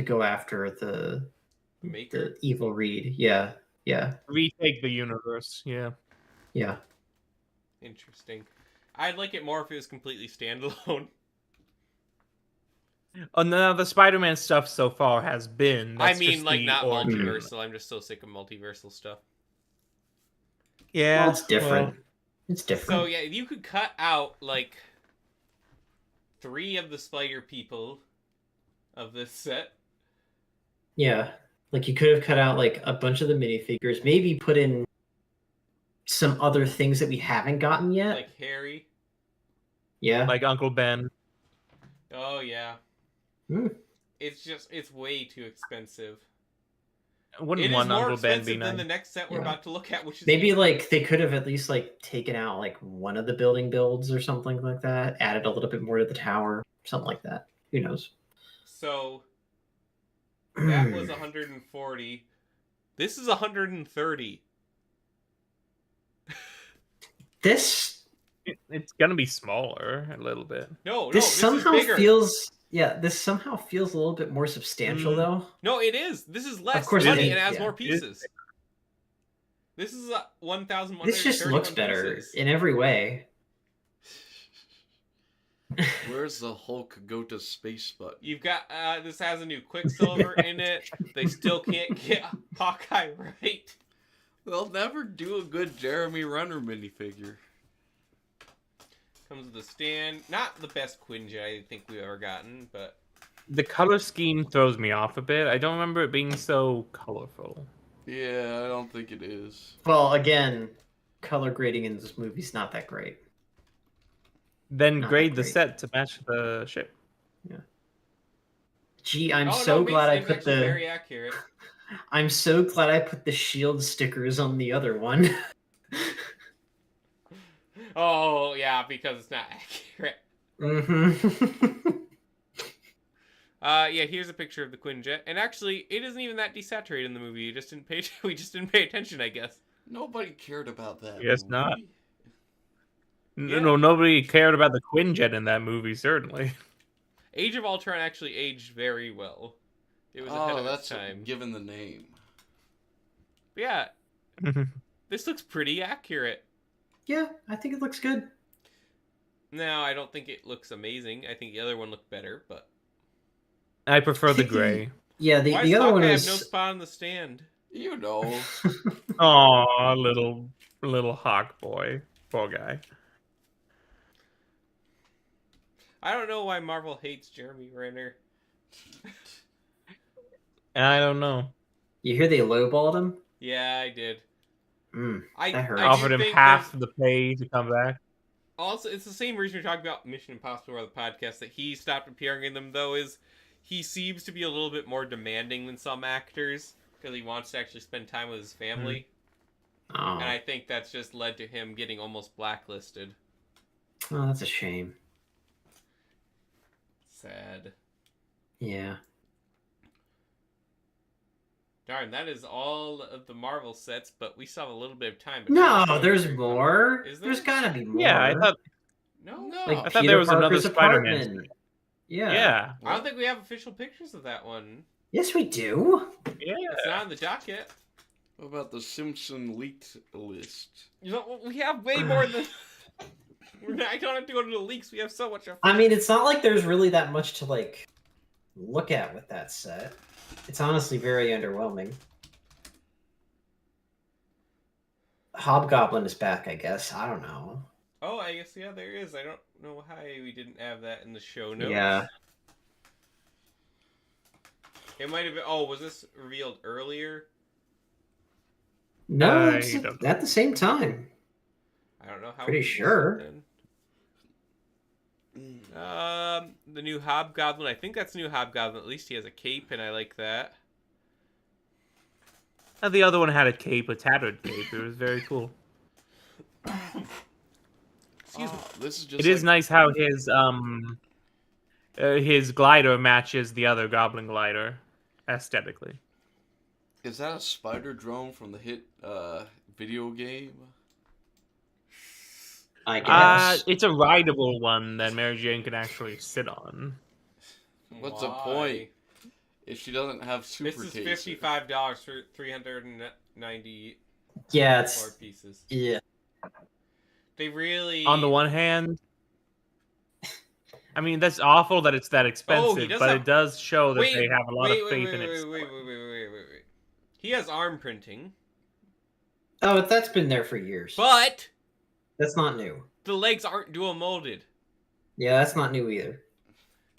go after the Maker? evil Reed. Yeah. Yeah. Retake the universe. Yeah. Yeah. Interesting. I'd like it more if it was completely standalone. Oh, no, the Spider-Man stuff so far has been. I That's mean, just like, the not origin. multiversal. I'm just so sick of multiversal stuff. Yeah, Well, it's different. well, It's different. So, yeah, you could cut out, like, 3 of the spider people of this set. Yeah. Like, you could have cut out like a bunch of the minifigures, maybe put in some other things that we haven't gotten yet. Like Harry. Yeah. like Uncle Ben. Oh, yeah. It's just, it's way too expensive. Wouldn't It is want more Uncle Ben be expensive than nice. the next set we're Yeah. about to look at, which is Maybe like they could have at least like taken out like one of the building builds or something like that, added a little bit more to the tower, something like that. Who knows? So that was 140. This is 130. This It's gonna be smaller a little bit. No, this this somehow is bigger. feels this somehow feels a little bit more substantial though. No, it is. This is less course money it and is, it has yeah. more pieces. This is 1,131 This just looks better pieces. in every way. Where's the Hulk go to space button? You've got this has a new Quicksilver in it. They still can't get Hawkeye right. They'll never do a good Jeremy Renner minifigure. Comes with a stand. Not the best Quinjet I think we've ever gotten, but The color scheme throws me off a bit. I don't remember it being so colorful. Yeah, I don't think it is. Well, again, color grading in this movie's not that great. Then Not grade that the great. set to match the ship. Gee, I'm oh, so no, glad I it's put actually the very accurate. I'm so glad I put the shield stickers on the other one. Oh yeah, because it's not accurate. Mm-hmm. Yeah, here's a picture of the Quinjet, and actually, it isn't even that desaturated in the movie. We just didn't pay attention, I guess. Nobody cared about that. Yes, movie. not. Yeah. No, nobody cared about the Quinjet in that movie, certainly. Age of Ultron actually aged very well. It was ahead Oh, of that's its time. given the name. But yeah, this looks pretty accurate. Yeah, I think it looks good. No, I don't think it looks amazing. I think the other one looked better, but I prefer the gray. Yeah, why the does other one Hawkeye is have no spot on the stand? You know. Aw, little hawk boy. Poor guy. I don't know why Marvel hates Jeremy Renner. I don't know. You hear they lowballed him? Yeah, I did. That hurt. I do Offered him think half there's- the pay to come back. Also, it's the same reason we're talking about Mission Impossible or the podcast that he stopped appearing in them, though, is he seems to be a little bit more demanding than some actors because he wants to actually spend time with his family. Oh. And I think that's just led to him getting almost blacklisted. Oh, that's a shame. Sad. Yeah. Darn, that is all of the Marvel sets, but we still have a little bit of time. But No, there's more. Is there? There's gotta be more. Yeah, I thought No. Like I thought Peter there was another Parker's Spider-Man apartment. Yeah. yeah. I don't think we have official pictures of that one. Yes, we do. Yeah. It's not on the docket. What about the Simpson leaked list? You know, we have way more than. I don't have to go to the leaks. We have so much. I mean, it's not like there's really that much to like look at with that set. It's honestly very underwhelming. Hobgoblin is back, I guess. I don't know. Oh, I guess yeah, there is. I don't know why we didn't have that in the show notes. Yeah. It might have been. Oh, was this revealed earlier? No, I it's don't- at the same time. I don't know how. Pretty we missed sure. it then. The new Hobgoblin. I think that's new Hobgoblin. At least he has a cape, and I like that. The other one had a cape, a tattered cape. It was very cool. Excuse me. This is just It is nice how his glider matches the other Goblin glider aesthetically. Is that a spider drone from the hit video game? I guess. It's a rideable one that Mary Jane can actually sit on. What's the Why? point if she doesn't have super This is taser? $55 for 394 Yeah, it's pieces. yeah. They really. On the one hand, I mean that's awful that it's that expensive, does but have- it does show that Wait, they have a lot wait, of wait, faith wait, in its. wait. He has arm printing, Oh, that's been there for years. but That's not new. the legs aren't dual molded. Yeah, that's not new either.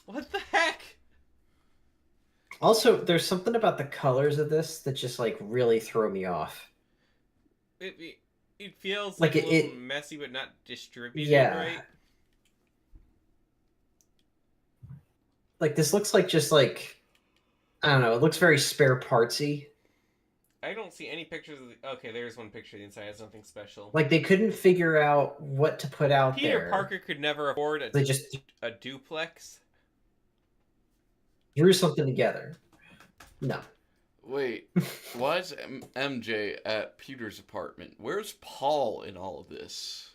What the heck? Also, there's something about the colors of this that just like really throw me off. It feels Like, like a little it- messy, but not distributed Yeah. right. Like this looks like just like I don't know. It looks very spare partsy. I don't see any pictures of the... Okay, there's one picture. The inside has something special. Like they couldn't figure out what to put out Peter there. Parker could never afford They just a duplex. drew something together. No. Wait, why is MJ at Peter's apartment? Where's Paul in all of this?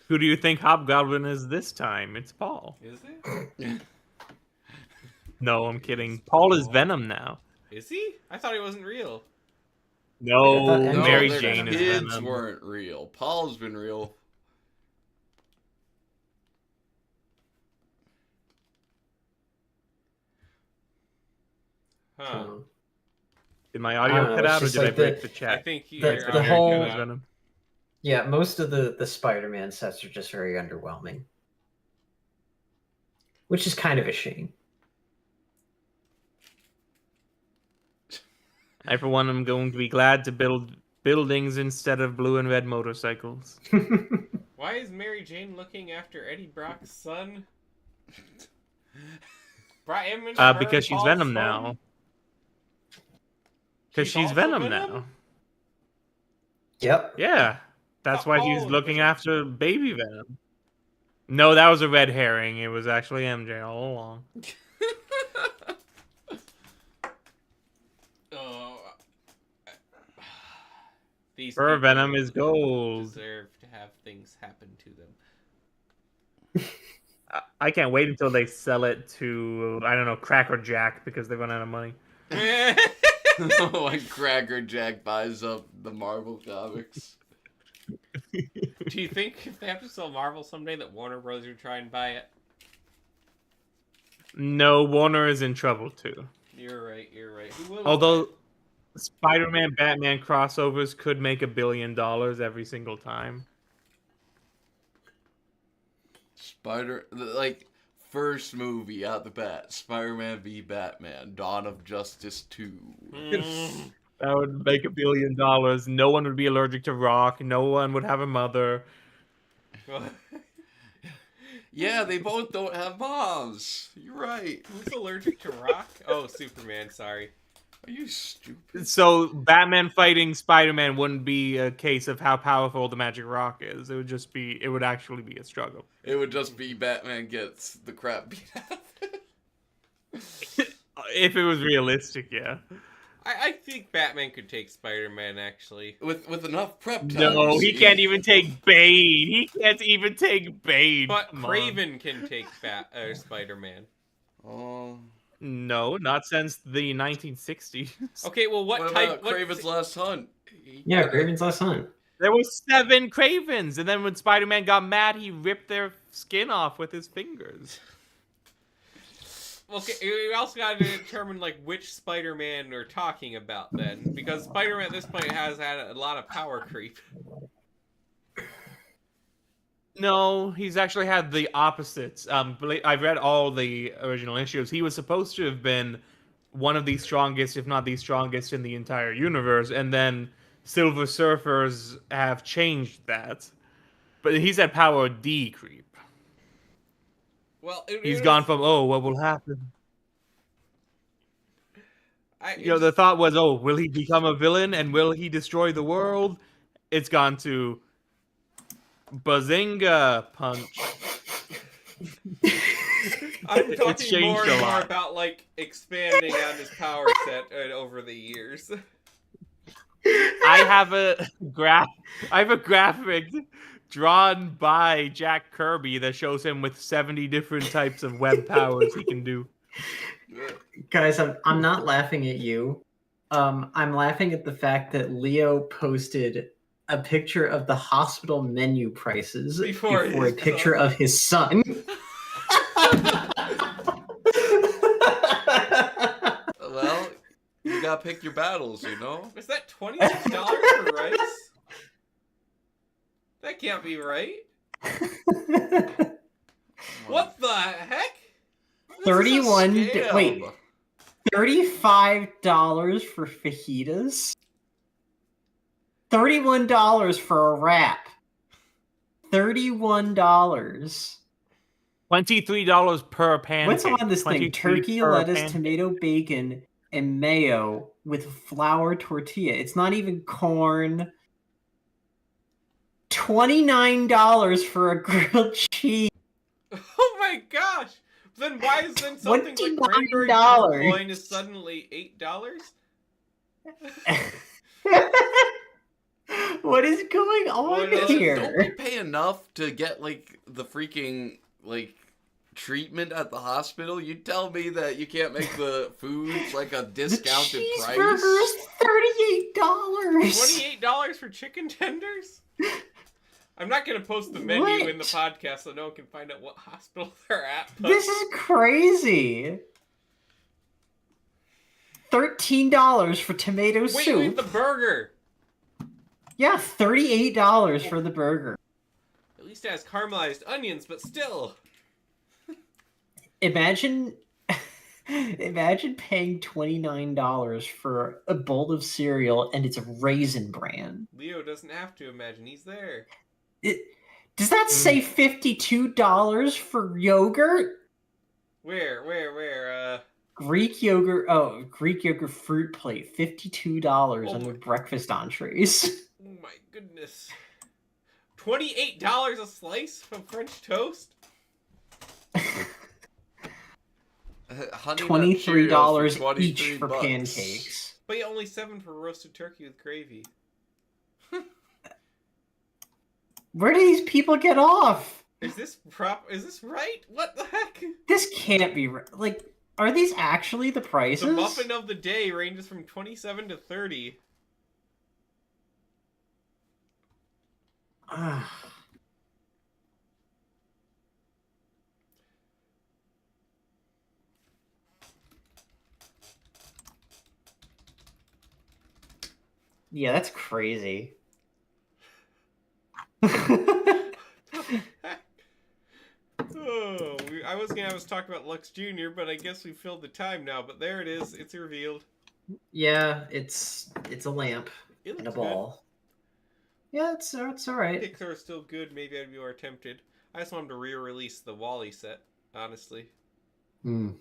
Who do you think Hobgoblin is this time? It's Paul. Is it? No, I'm kidding. Paul is Venom now. Is he? I thought he wasn't real. No, I thought MJ Mary was Jane is kids Venom. weren't real. Paul's been real. Huh. Um, Did my I audio don't know, cut it's out, or just did I like break the- the chat? I think The- your the audio whole- cut Was out. Venom. yeah, most of the Spider-Man sets are just very underwhelming. Which is kind of a shame. I, for one, am going to be glad to build buildings instead of blue and red motorcycles. Why is Mary Jane looking after Eddie Brock's son? Because she's Venom now. Because she's also Venom Venom? now. Yep. Yeah, that's why she's Oh, looking okay. after baby Venom. No, that was a red herring. It was actually MJ all along. Oh, these Fur people Venom is gold. deserve to have things happen to them. I can't wait until they sell it to, I don't know, Cracker Jack because they run out of money. Like Cracker Jack buys up the Marvel comics. Do you think if they have to sell Marvel someday that Warner Bros. Would try and buy it? No, Warner is in trouble too. You're right. Who will Although buy it? Spider-Man, Batman crossovers could make $1 billion every single time. First movie out the bat, Spider-Man v Batman, Dawn of Justice 2. Mm. That would make $1 billion. No one would be allergic to rock. No one would have a mother. Yeah, they both don't have moms. You're right. Who's allergic to rock? Oh, Superman. Sorry. Are you stupid? So Batman fighting Spider-Man wouldn't be a case of how powerful the magic rock is. It would just be. It would actually be a struggle. It would just be Batman gets the crap beat out of him. If it was realistic, yeah. I think Batman could take Spider-Man, actually. With enough prep time. No, he can't even take Bane. He can't even take Bane. But Come on. Craven can take Spider-Man. Oh. No, not since the 1960s. Okay, well, What type? about Kraven's Last Hunt? Yeah, Craven's Last Hunt. There were 7 Cravens, and then when Spider-Man got mad, he ripped their skin off with his fingers. Okay, we also got to determine like which Spider-Man we're talking about then, because Spider-Man at this point has had a lot of power creep. No, he's actually had the opposites. I've read all the original issues. He was supposed to have been one of the strongest, if not the strongest, in the entire universe, and then Silver Surfers have changed that. But he's had power D creep. Well, He's gone from, oh, what will happen? I, The thought was, oh, will he become a villain and will he destroy the world? It's gone to Bazinga Punch. I'm talking changed more a and more lot. about like expanding on his power set over the years. I have a graphic drawn by Jack Kirby that shows him with 70 different types of web powers he can do. Guys, I'm not laughing at you. I'm laughing at the fact that Leo posted a picture of the hospital menu prices Before before a his picture son. of his son. Well, you gotta pick your battles, you know? Is that $26 for rice? That can't be right. What the heck? 31. This is a scam. Wait, $35 for fajitas. $31 for a wrap. $31. $23 per pancake. What's on this thing? 23 Turkey, per lettuce, pancake. tomato, bacon, and mayo with flour tortilla. It's not even corn. $29 for a grilled cheese. Oh my gosh! Then why is then something like cranberry $29. loin is suddenly $8? What is going on What else? Don't we here? pay enough to get like the freaking like treatment at the hospital? You tell me that you can't make the foods like a The discounted cheeseburger price. is $38. $28 for chicken tenders? I'm not gonna post the menu in the What? podcast so no one can find out what hospital they're at. But This is crazy. $13 for tomato soup. wait, the burger. Yeah, $38 for the burger. At least it has caramelized onions, but still. Imagine paying $29 for a bowl of cereal and it's Raisin Bran. Leo doesn't have to imagine, he's there. Does that say $52 for yogurt? Where? Greek yogurt fruit plate, $52 Oh on my- the breakfast entrees. Oh my goodness. $28 a slice of French toast? Honey Nut $23 Cheerios for each 23 for bucks. pancakes. But yeah, only 7 for roasted turkey with gravy. Where do these people get off? Is this right? What the heck? This can't be right. Like, are these actually the prices? The muffin of the day ranges from 27 to 30. Yeah, that's crazy. Oh, I was gonna have us talk about Lux Jr., but I guess we filled the time now. But there it is. It's revealed. Yeah, it's a lamp It and a looks ball. Yeah, it's all right. good. Pixar is still good. Maybe I'd be more tempted. I just want them to re-release the Wall-E set. Honestly, I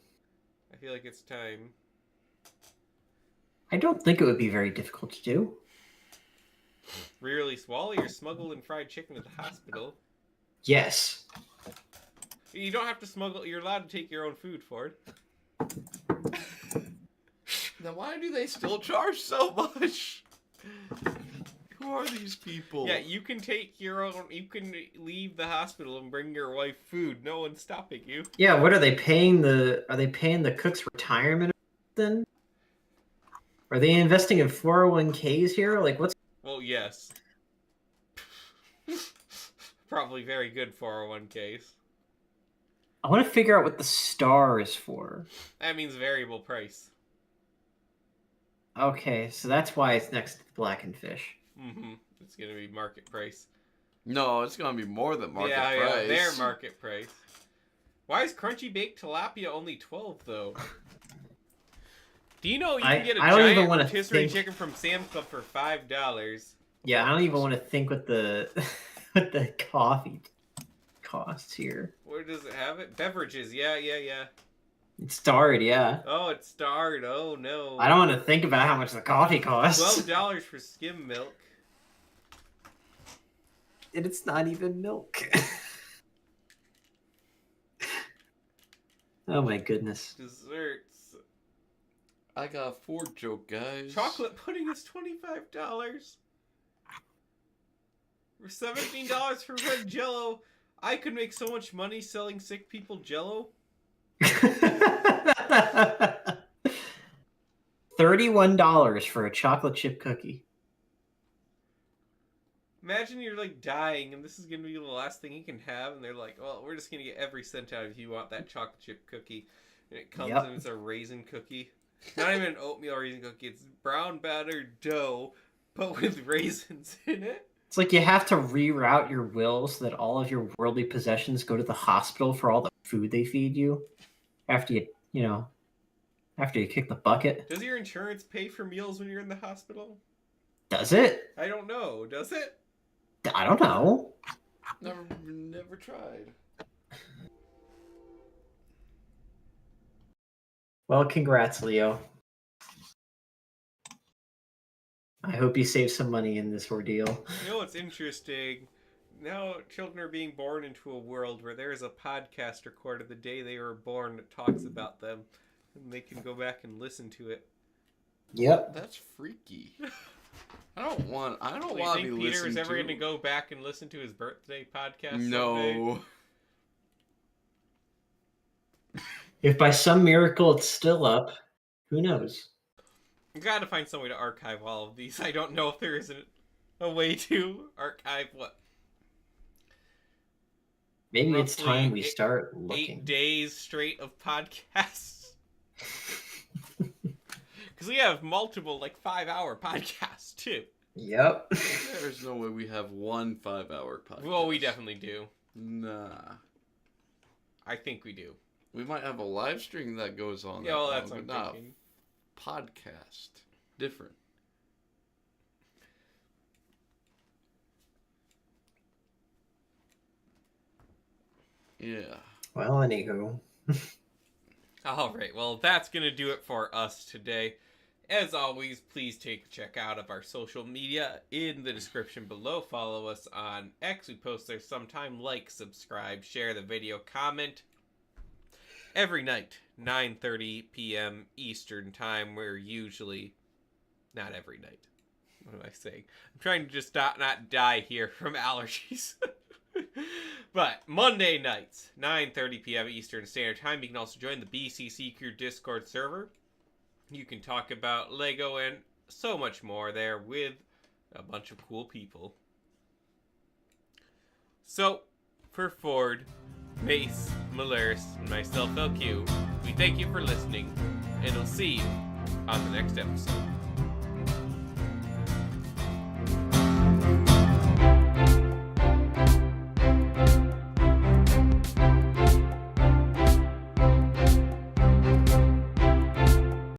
feel like it's time. I don't think it would be very difficult to do. Re-release Wall-E or smuggle and fried chicken at the hospital. Yes. You don't have to smuggle. You're allowed to take your own food, Ford. Then why do they still charge so much? Who are these people? Yeah, you can take your own. You can leave the hospital and bring your wife food. No one's stopping you. Yeah, what are they paying Are they paying the cook's retirement then? Are they investing in 401ks here? Like, what's... Well, yes. Probably very good 401ks. I want to figure out what the star is for. That means variable price. Okay, so that's why it's next to the blackened fish. Mm-hmm. It's gonna be market price. No, it's gonna be more than market price. Yeah, their market price. Why is crunchy baked tilapia only 12 though? Do you know you can get a I don't even giant wanna rotisserie think- chicken from Sam's Club for $5? Yeah, I don't even want to think what the what the coffee costs here. Where does it have it? Beverages, yeah. It's starred, yeah. Oh, it's starred. Oh no. I don't want to think about how much the coffee costs. $12 for skim milk. And it's not even milk. Oh my goodness. Desserts. I got a Ford joke, guys. Chocolate pudding is $25. For $17 for red Jello, I could make so much money selling sick people Jello. $31 for a chocolate chip cookie. Imagine you're like dying and this is gonna be the last thing you can have, and they're like, well, we're just gonna get every cent out of you want that chocolate chip cookie. And it comes Yep. and it's a raisin cookie. Not even an oatmeal raisin cookie, it's brown batter dough, but with raisins in it. It's like you have to reroute your will so that all of your worldly possessions go to the hospital for all the food they feed you after after you kick the bucket. Does your insurance pay for meals when you're in the hospital? Does it? I don't know. Does it? I don't know. Never tried. Well, congrats, Leo. I hope you save some money in this ordeal. You know what's interesting? Now children are being born into a world where there is a podcast recorded the day they were born that talks about them, and they can go back and listen to it. Yep. That's freaky. I don't want Do you to be think Peter listened is ever to. going to go back and listen to his birthday podcast? No. someday? If by some miracle it's still up, who knows? You gotta find some way to archive all of these. I don't know if there isn't a way to archive what. Maybe it's Roughly time we start 8 looking. days straight of podcasts. Because we have multiple, 5-hour podcasts, too. Yep. There's no way we have one 5-hour podcast. Well, we definitely do. Nah. I think we do. We might have a live stream that goes on. Yeah, well, that that's long, what but I'm not thinking. podcast. Different. Yeah. Well, anywho. All right, well, that's going to do it for us today. As always, please take a check out of our social media in the description below. Follow us on X. We post there sometime. Like, subscribe, share the video, comment. Every night, 9:30 p.m. Eastern Time. We're usually... Not every night. What am I saying? I'm trying to just not die here from allergies. But Monday nights, 9:30 p.m. Eastern Standard Time. You can also join the BCC Crew Discord server. You can talk about Lego and so much more there with a bunch of cool people. So, for Ford, Mace, Malaris, and myself, LQ, we thank you for listening, and we'll see you on the next episode.